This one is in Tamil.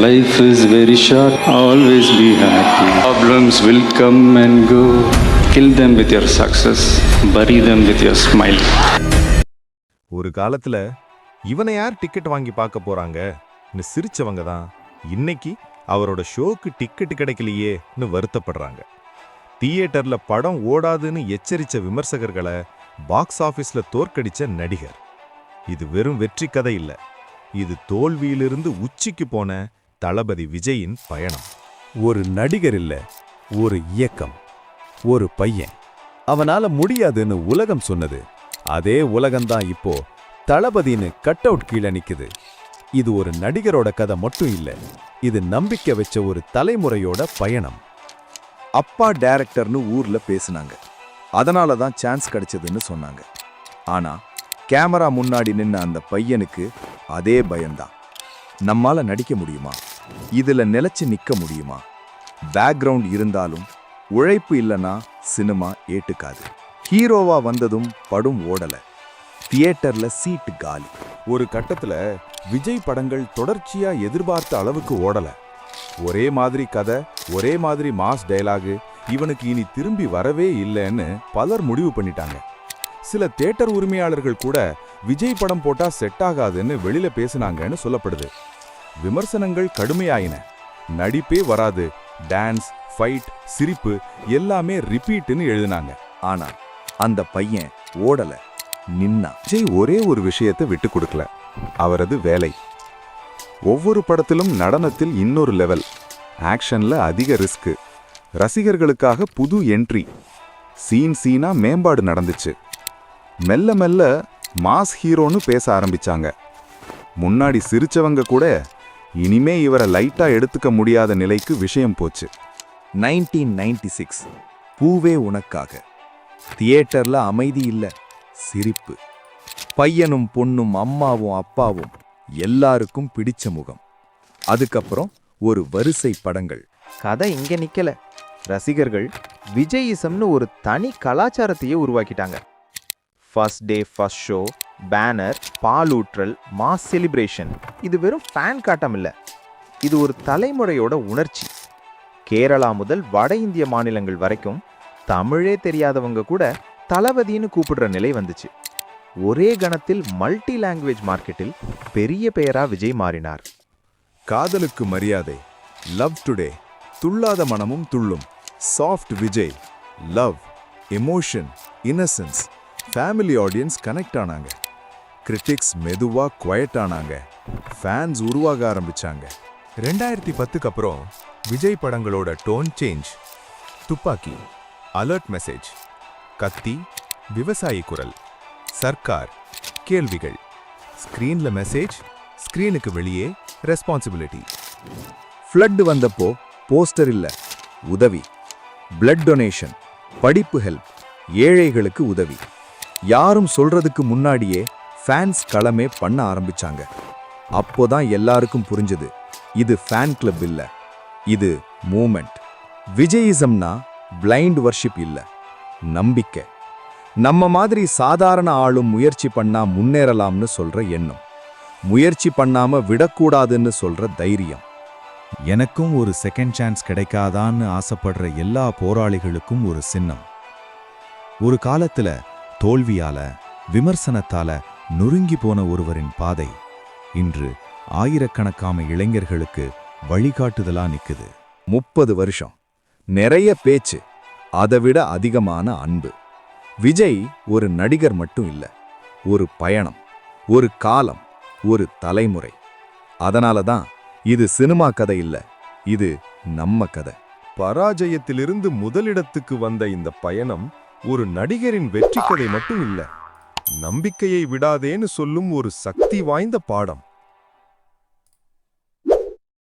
Life is very short, always be happy. Problems will come and go. Kill them with your success, bury them with your smile. ஒரு காலத்துல இவனை யார் டிக்கெட் வாங்கி பார்க்க போறாங்கன்னு சிரிச்சவங்க தான் இன்னைக்கு அவரோட ஷோக்கு டிக்கெட் கிடைக்கலையேன்னு வருத்தப்படுறாங்க. தியேட்டர்ல படம் ஓடாதுன்னு எச்சரிச்ச விமர்சகர்களை பாக்ஸ் ஆபீஸ்ல தோற்கடிச்ச நடிகர். இது வெறும் வெற்றி கதை இல்ல, இது தோல்வியிலிருந்து உச்சிக்கு போன தளபதி விஜயின் பயணம். ஒரு நடிகர் இல்ல, ஒரு இயக்கம், ஒரு பையன். அவனால முடியாதுன்னு உலகம் சொன்னது, அதே உலகம்தான் இப்போ தளபதின்னு கட் அவுட் கீழே நிக்குது. இது ஒரு நடிகரோட கதை மட்டும் இல்ல, இது நம்பிக்கை வச்ச ஒரு தலைமுறையோட பயணம். அப்பா டைரக்டர்னு ஊர்ல பேசுனாங்க, அதனால தான் சான்ஸ் கிடைச்சதுன்னு சொன்னாங்க. ஆனா கேமரா முன்னாடி நின்ன அந்த பையனுக்கு அதே பயம்தான். நம்மால நடிக்க முடியுமா? இதுல நிலைச்சு நிக்க முடியுமா? பேக்ரவுண்ட் இருந்தாலும் உழைப்பு இல்லைன்னா சினிமா ஏட்டுக்காது. ஹீரோவா வந்ததும் படம் ஓடல, தியேட்டர்ல சீட்டு காலி. ஒரு கட்டத்துல விஜய் படங்கள் தொடர்ச்சியா எதிர்பார்த்த அளவுக்கு ஓடல. ஒரே மாதிரி கதை, ஒரே மாதிரி மாஸ் டயலாகு, இவனுக்கு இனி திரும்பி வரவே இல்லைன்னு பலர் முடிவு பண்ணிட்டாங்க. சில தியேட்டர் உரிமையாளர்கள் கூட விஜய் படம் போட்டா செட் ஆகாதுன்னு வெளியில பேசினாங்கன்னு சொல்லப்படுது. விமர்சனங்கள் கடுமையாயின. நடிப்பே வராது, டான்ஸ், ஃபைட், சிரிப்பு எல்லாமே ரிப்பீட்னு எழுதினாங்க. ஆனா அந்த பையன் ஓடல, நின்னா. விஜய் ஒரே ஒரு விஷயத்தை விட்டு கொடுக்கல, அவரது வேலை. ஒவ்வொரு படத்திலும் நடனத்தில் இன்னொரு லெவல், ஆக்ஷன்ல அதிக ரிஸ்க், ரசிகர்களுக்காக புது என்ட்ரி, சீனா மேம்பாடு நடந்துச்சு. மெல்ல மெல்ல மாஸ் ஹீரோன்னு பேச ஆரம்பிச்சாங்க. முன்னாடி சிரிச்சவங்க கூட இனிமே இவரை லைட்டா எடுத்துக்க முடியாத நிலைக்கு விஷயம் போச்சு. 1996 பூவே உனக்காக. தியேட்டர்ல அமைதி இல்ல, சிரிப்பு. பையனும் பொண்ணும் அம்மாவும் அப்பாவும் எல்லாருக்கும் பிடிச்ச முகம். அதுக்கப்புறம் ஒரு வரிசை படங்கள். கதை இங்க நிக்கல, ரசிகர்கள் விஜயிசம்னு ஒரு தனி கலாச்சாரத்தையே உருவாக்கிட்டாங்க. First day first show, banner, பாலூற்றல், மாஸ் செலிப்ரேஷன். இது வெறும் ஃபேன் காட்டம் இல்லை, இது ஒரு தலைமுறையோட உணர்ச்சி. கேரளா முதல் வட இந்திய மாநிலங்கள் வரைக்கும் தமிழே தெரியாதவங்க கூட தளபதின்னு கூப்பிடுற நிலை வந்துச்சு. ஒரே கணத்தில் மல்டி லாங்குவேஜ் மார்க்கெட்டில் பெரிய பெயரா விஜய் மாறினார். காதலுக்கு மரியாதை, லவ் டுடே, துள்ளாத மனமும் துள்ளும், soft Vijay, love, emotion, innocence. Family audience connect ஆனாங்க. கிரிட்டிக்ஸ் மெதுவா குவைட் ஆனாங்க. ஃபேன்ஸ் உருவாக ஆரம்பிச்சாங்க. 2010க்கு அப்புறம் விஜய் படங்களோட டோன் சேஞ்ச். துப்பாக்கி, அலர்ட் மெசேஜ், கத்தி, விவசாயி குரல், சர்க்கார், கேள்விகள். ஸ்கிரீன்ல மெசேஜ், ஸ்கிரீனுக்கு வெளியே ரெஸ்பான்சிபிலிட்டி. ஃப்ளட் வந்தப்போ போஸ்டர் இல்ல, உதவி. பிளட் டொனேஷன், படிப்பு ஹெல்ப், ஏழைகளுக்கு உதவி. யாரும் சொல்றதுக்கு முன்னாடியே ஃபேன்ஸ் களமே பண்ண ஆரம்பிச்சாங்க. அப்போதான் எல்லாருக்கும் புரிஞ்சது, இது ஃபேன் கிளப் இல்ல, இது மூமெண்ட். விஜயிசம்னா பிளைண்ட் வர்ஷிப் இல்ல, நம்பிக்கை. நம்ம மாதிரி சாதாரண ஆளும் முயற்சி பண்ணா முன்னேறலாம்னு சொல்ற எண்ணம், முயற்சி பண்ணாம விடக்கூடாதுன்னு சொல்ற தைரியம். எனக்கும் ஒரு செகண்ட் சான்ஸ் கிடைக்காதான்னு ஆசைப்படுற எல்லா போராளிகளுக்கும் ஒரு சின்னம். ஒரு காலத்துல தோல்வியால, விமர்சனத்தால நொறுங்கி போன ஒருவரின் பாதை இன்று ஆயிரக்கணக்கான இளைஞர்களுக்கு வழிகாட்டுதலா நிக்குது. 30 வருஷம், நிறைய பேச்சு, அதைவிட அதிகமான அன்பு. விஜய் ஒரு நடிகர் மட்டும் இல்ல, ஒரு பயணம், ஒரு காலம், ஒரு தலைமுறை. அதனால தான் இது சினிமா கதை இல்ல, இது நம்ம கதை. பராஜயத்திலிருந்து முதலிடத்துக்கு வந்த இந்த பயணம் ஒரு நடிகரின் வெற்றி கதை மட்டும் இல்ல, நம்பிக்கையை விடாதேன்னு சொல்லும் ஒரு சக்தி வாய்ந்த பாடம்.